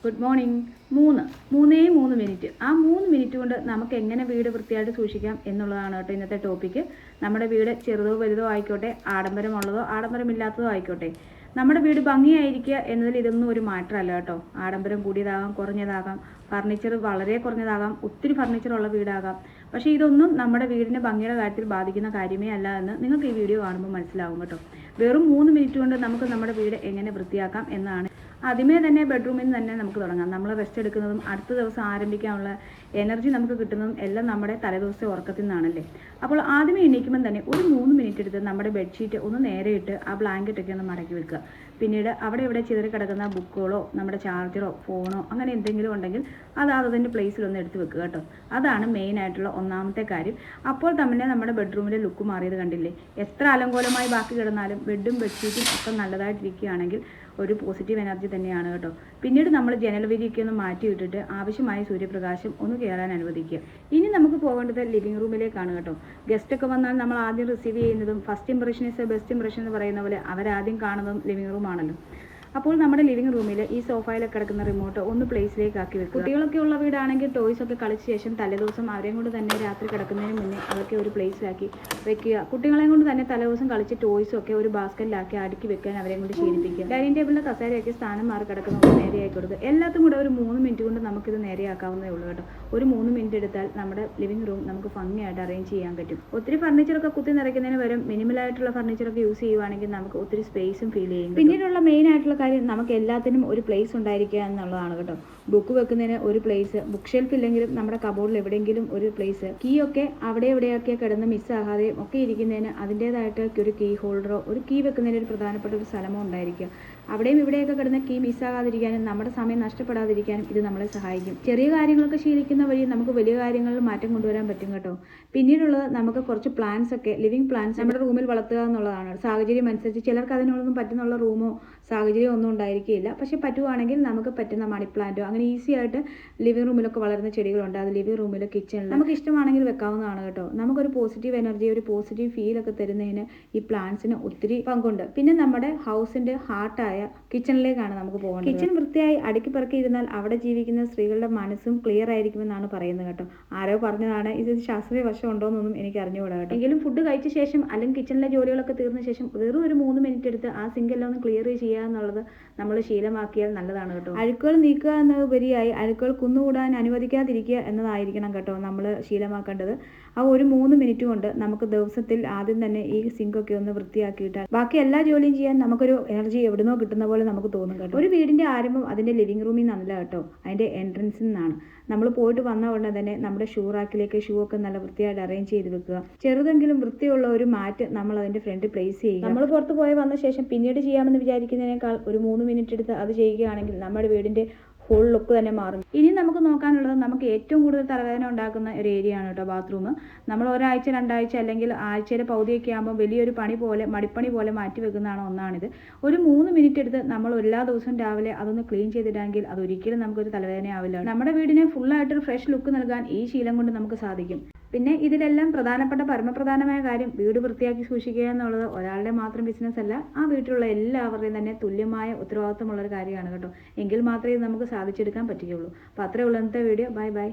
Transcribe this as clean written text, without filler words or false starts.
Good morning. 3 minute. ആ 3 minute കൊണ്ട് നമുക്ക് എങ്ങനെ വീട് വൃത്തിയായിട്ട് സൂക്ഷിക്കാം എന്നുള്ളതാണ് കേട്ടോ ഇന്നത്തെ ടോപ്പിക്ക്. നമ്മുടെ വീട് ചെറുതോ വലുതോ ആയിക്കോട്ടെ, ആഡംബരമുള്ളതോ ആഡംബരമില്ലാത്തതോ ആയിക്കോട്ടെ, നമ്മുടെ വീട് ഭംഗിയായിരിക്കുക എന്നതിൽ ഇതൊന്നും ഒരു മാറ്റമല്ല കേട്ടോ. ആഡംബരം കൂടിയതാകാം, കുറഞ്ഞതാകാം, ഫർണിച്ചർ വളരെ കുറഞ്ഞതാകാം, ഒത്തിരി ഫർണിച്ചറുള്ള വീടാകാം. പക്ഷേ ഇതൊന്നും നമ്മുടെ വീടിൻ്റെ ഭംഗിയുടെ കാര്യത്തിൽ ബാധിക്കുന്ന കാര്യമേ അല്ല എന്ന് നിങ്ങൾക്ക് ഈ വീഡിയോ കാണുമ്പോൾ മനസ്സിലാവും കേട്ടോ. വെറും 3 മിനിറ്റ് കൊണ്ട് നമുക്ക് നമ്മുടെ വീട് എങ്ങനെ വൃത്തിയാക്കാം എന്നാണ്. ആദ്യമേ തന്നെ ബെഡ്റൂമിൽ നിന്ന് തന്നെ നമുക്ക് തുടങ്ങാം. നമ്മൾ റെസ്റ്റ് എടുക്കുന്നതും അടുത്ത ദിവസം ആരംഭിക്കാനുള്ള എനർജി നമുക്ക് കിട്ടുന്നതും എല്ലാം നമ്മുടെ തലേദിവസത്തെ ഉറക്കത്തിൽ നിന്നാണല്ലേ. അപ്പോൾ ആദ്യമേ എണീക്കുമ്പോൾ തന്നെ ഒരു 3 മിനിറ്റ് എടുത്ത് നമ്മുടെ ബെഡ്ഷീറ്റ് ഒന്ന് നേരെ ഇട്ട് ആ ബ്ലാങ്കറ്റൊക്കെ ഒന്ന് മടക്കി വെക്കുക. പിന്നീട് അവിടെ ഇവിടെ ചിതറി കിടക്കുന്ന ബുക്കുകളോ നമ്മുടെ ചാർജറോ ഫോണോ അങ്ങനെ എന്തെങ്കിലും ഉണ്ടെങ്കിൽ അത് അതിൻ്റെ പ്ലേസിലൊന്ന് എടുത്ത് വെക്കുക കേട്ടോ. അതാണ് മെയിനായിട്ടുള്ള ഒന്നാമത്തെ കാര്യം. അപ്പോൾ തന്നെ നമ്മുടെ ബെഡ്റൂമിൻ്റെ ലുക്ക് മാറിയത് കണ്ടില്ലേ. എത്ര അലങ്കോലമായി ബാക്കി കിടന്നാലും ബെഡും ബെഡ്ഷീറ്റും ഒക്കെ നല്ലതായിട്ടിരിക്കുകയാണെങ്കിൽ ഒരു പോസിറ്റീവ് എനർജി തന്നെയാണ് കേട്ടോ. പിന്നീട് നമ്മൾ ജനൽ വിരിയൊക്കെ ഒന്ന് മാറ്റി ഇട്ടിട്ട് ആവശ്യമായ സൂര്യപ്രകാശം ഒന്ന് കയറാൻ അനുവദിക്കുക. ഇനി നമുക്ക് പോകേണ്ടത് ലിവിംഗ് റൂമിലേക്കാണ് കേട്ടോ. ഗസ്റ്റൊക്കെ വന്നാൽ നമ്മൾ ആദ്യം റിസീവ് ചെയ്യുന്നതും first impression is best impression എന്ന് പറയുന്ന പോലെ അവരാദ്യം കാണുന്നതും ലിവിംഗ് റൂമാണല്ലോ. അപ്പോൾ നമ്മുടെ ലിവിംഗ് റൂമിൽ ഈ സോഫയിലൊക്കെ കിടക്കുന്ന റിമോട്ട് ഒന്ന് പ്ലേസിലേക്ക് ആക്കി വെക്കുക. കുട്ടികളൊക്കെ ഉള്ള വീടാണെങ്കിൽ ടോയ്സ് ഒക്കെ കളിച്ച ശേഷം തലേദിവസം അവരെയും കൊണ്ട് തന്നെ രാത്രി കിടക്കുന്നതിന് മുന്നേ അതൊക്കെ ഒരു പ്ലേസിലാക്കി വെക്കുക. കുട്ടികളെയും കൊണ്ട് തന്നെ തലേദിവസം കളിച്ച് ടോയ്സും ഒക്കെ ഒരു ബാസ്ക്കറ്റിലാക്കി അടുക്കി വെക്കാൻ അവരെയും കൊണ്ട് ശീലിപ്പിക്കുക. ഡൈനിങ് ടേബിളിൻ്റെ കസേരയൊക്കെ സ്ഥാനം മാറി കിടക്കുന്ന നേരെയായി കൊടുക്കുക. എല്ലാത്തും കൂടെ ഒരു 3 മിനിറ്റ് കൊണ്ട് നമുക്കിത് നേരെയാക്കാവുന്നതേ ഉള്ളൂ കേട്ടോ. ഒരു 3 മിനിറ്റ് എടുത്താൽ നമ്മുടെ ലിവിംഗ് റൂം നമുക്ക് ഭംഗിയായിട്ട് അറേഞ്ച് ചെയ്യാൻ പറ്റും. ഒത്തിരി ഫർണിച്ചറൊക്കെ കുത്തി നിറയ്ക്കുന്നതിന് പകരം മിനിമലായിട്ടുള്ള ഫർണിച്ചറൊക്കെ യൂസ് ചെയ്യുവാണെങ്കിൽ നമുക്ക് ഒത്തിരി സ്പേസും ഫീൽ ചെയ്യും. പിന്നീടുള്ള മെയിൻ ആയിട്ടുള്ള നമുക്ക് എല്ലാത്തിനും ഒരു പ്ലേസ് ഉണ്ടായിരിക്കുക എന്നുള്ളതാണ് കേട്ടോ. ബുക്ക് വെക്കുന്നതിന് ഒരു പ്ലേസ്, ബുക്ക് ഷെൽഫ് ഇല്ലെങ്കിലും നമ്മുടെ കബോർഡിൽ എവിടെയെങ്കിലും ഒരു പ്ലേസ്, കീ ഒക്കെ അവിടെ എവിടെയൊക്കെ കിടന്ന് മിസ്സാകാതെയും ഒക്കെ ഇരിക്കുന്നതിന് അതിൻ്റേതായിട്ട് ഒരു കീ ഹോൾഡറോ ഒരു കീ വെക്കുന്നതിന് ഒരു പ്രധാനപ്പെട്ട ഒരു സ്ഥലമോ ഉണ്ടായിരിക്കുക. അവിടെയും ഇവിടെയൊക്കെ കിടന്ന കീ മിസ്സാകാതിരിക്കാനും നമ്മുടെ സമയം നഷ്ടപ്പെടാതിരിക്കാനും ഇത് നമ്മളെ സഹായിക്കും. ചെറിയ കാര്യങ്ങളൊക്കെ ശീലിക്കുന്ന വഴി നമുക്ക് വലിയ കാര്യങ്ങളിൽ മാറ്റം കൊണ്ടുവരാൻ പറ്റും കേട്ടോ. പിന്നീടുള്ളത് നമുക്ക് കുറച്ച് പ്ലാന്റ്സ് ഒക്കെ, ലിവിങ് പ്ലാന്റ്സ് നമ്മുടെ റൂമിൽ വളർത്തുക എന്നുള്ളതാണ്. സാഹചര്യം അനുസരിച്ച് ചിലർക്ക് അതിനൊന്നും പറ്റുന്നുള്ള റൂമോ സാഹചര്യം ഒന്നും ഉണ്ടായിരിക്കില്ല. പക്ഷെ പറ്റുവാണെങ്കിൽ നമുക്ക് പറ്റുന്ന മണി പ്ലാന്റോ അങ്ങനെ ഈസി ആയിട്ട് ലിവിംഗ് റൂമിലൊക്കെ വളരുന്ന ചെടികളുണ്ട്. അത് ലിവിംഗ് റൂമിലോ കിച്ചണിൽ നമുക്ക് ഇഷ്ടമാണെങ്കിൽ വെക്കാവുന്നതാണ് കേട്ടോ. നമുക്കൊരു പോസിറ്റീവ് എനർജി, ഒരു പോസിറ്റീവ് ഫീൽ ഒക്കെ തരുന്നതിന് ഈ പ്ലാന്റ്സിന് ഒത്തിരി പങ്കുണ്ട്. പിന്നെ നമ്മുടെ ഹൗസിന്റെ ഹാർട്ടായ കിച്ചണിലേക്കാണ് നമുക്ക് പോകേണ്ടത്. കിച്ചൺ വൃത്തിയായി അടുക്കി പെറുക്കി ഇരുന്നാൽ അവിടെ ജീവിക്കുന്ന സ്ത്രീകളുടെ മനസ്സും ക്ലിയർ ആയിരിക്കുമെന്നാണ് പറയുന്നത് കേട്ടോ. ആരോ പറഞ്ഞതാണ്. ഇത് ശാസ്ത്രീയ വശം ഉണ്ടോയെന്നൊന്നും എനിക്ക് അറിഞ്ഞുകൂടാ കേട്ടോ. എങ്കിലും ഫുഡ് കഴിച്ച ശേഷം അല്ലെങ്കിൽ കിച്ചണിലെ ജോലികളൊക്കെ തീർന്ന ശേഷം വെറും ഒരു 3 മിനിറ്റ് എടുത്ത് ആ സിങ്കെല്ലാം ഒന്ന് ക്ലിയർ ചെയ്യുക എന്നുള്ളത് നമ്മൾ ശീലമാക്കിയാൽ നല്ലതാണ് കേട്ടോ. അഴുക്കുകൾ നീക്കുക എന്നതുപരിയായി അഴുക്കുകൾ കുന്നുകൂടാൻ അനുവദിക്കാതിരിക്കുക എന്നതായിരിക്കണം കേട്ടോ നമ്മൾ ശീലമാക്കേണ്ടത്. ആ ഒരു 3 മിനിറ്റ് കൊണ്ട് നമുക്ക് ദിവസത്തിൽ ആദ്യം തന്നെ ഈ സിങ്കൊക്കെ ഒന്ന് വൃത്തിയാക്കിയിട്ടാൽ ബാക്കി എല്ലാ ജോലിയും ചെയ്യാൻ നമുക്കൊരു എനർജി എവിടുന്നോ കിട്ടുന്ന പോലെ നമുക്ക് തോന്നും കേട്ടോ. ഒരു വീടിന്റെ ആരംഭം അതിന്റെ ലിവിംഗ് റൂമിൽ നിന്നല്ല കേട്ടോ, അതിന്റെ എൻട്രൻസിൽ നിന്നാണ്. നമ്മൾ പോയിട്ട് വന്ന ഉടനെ തന്നെ നമ്മുടെ ഷൂ റാക്കിലേക്ക് ഷൂ ഒക്കെ നല്ല വൃത്തിയായിട്ട് അറേഞ്ച് ചെയ്ത് വെക്കുക. ചെറുതെങ്കിലും വൃത്തിയുള്ള ഒരു മാറ്റ് നമ്മൾ അതിന്റെ ഫ്രണ്ട് പ്ലേസ് ചെയ്യുക. നമ്മൾ പുറത്ത് പോയി വന്ന ശേഷം പിന്നീട് ചെയ്യാമെന്ന് വിചാരിക്കുന്നതിനേക്കാൾ ഒരു 3 മിനിറ്റ് എടുത്ത് അത് ചെയ്യുകയാണെങ്കിൽ നമ്മുടെ വീടിന്റെ ഫുൾ ലുക്ക് തന്നെ മാറും. ഇനി നമുക്ക് നോക്കാനുള്ളത് നമുക്ക് ഏറ്റവും കൂടുതൽ തലവേദന ഉണ്ടാക്കുന്ന ഒരു ഏരിയ ആണ് കേട്ടോ, ബാത്റൂം. നമ്മൾ ഒരാഴ്ച 2 ആഴ്ച അല്ലെങ്കിൽ ആഴ്ചയുടെ പകുതിയൊക്കെ ആകുമ്പോൾ വലിയൊരു പണി പോലെ മടിപ്പണി പോലെ മാറ്റി വെക്കുന്നതാണ് ഒന്നാണിത്. ഒരു 3 മിനിറ്റ് എടുത്ത് നമ്മൾ എല്ലാ ദിവസവും രാവിലെ അതൊന്ന് ക്ലീൻ ചെയ്തിട്ടെങ്കിൽ അതൊരിക്കലും നമുക്കൊരു തലവേദന ആവില്ല. നമ്മുടെ വീടിനെ ഫുള്ളായിട്ടൊരു ഫ്രഷ് ലുക്ക് നൽകാൻ ഈ ശീലം കൊണ്ട് നമുക്ക് സാധിക്കും. പിന്നെ ഇതിലെല്ലാം പരമപ്രധാനമായ കാര്യം വീട് വൃത്തിയാക്കി സൂക്ഷിക്കുക എന്നുള്ളത് ഒരാളുടെ മാത്രം ബിസിനസ് അല്ല, ആ വീട്ടിലുള്ള എല്ലാവരുടെയും തന്നെ തുല്യമായ ഉത്തരവാദിത്തമുള്ളൊരു കാര്യമാണ് കേട്ടോ. എങ്കിൽ മാത്രമേ നമുക്ക് സാധിച്ചെടുക്കാൻ പറ്റുകയുള്ളൂ. അപ്പോൾ അത്രേ ഉള്ളൂ ഇന്നത്തെ വീഡിയോ. Bye bye.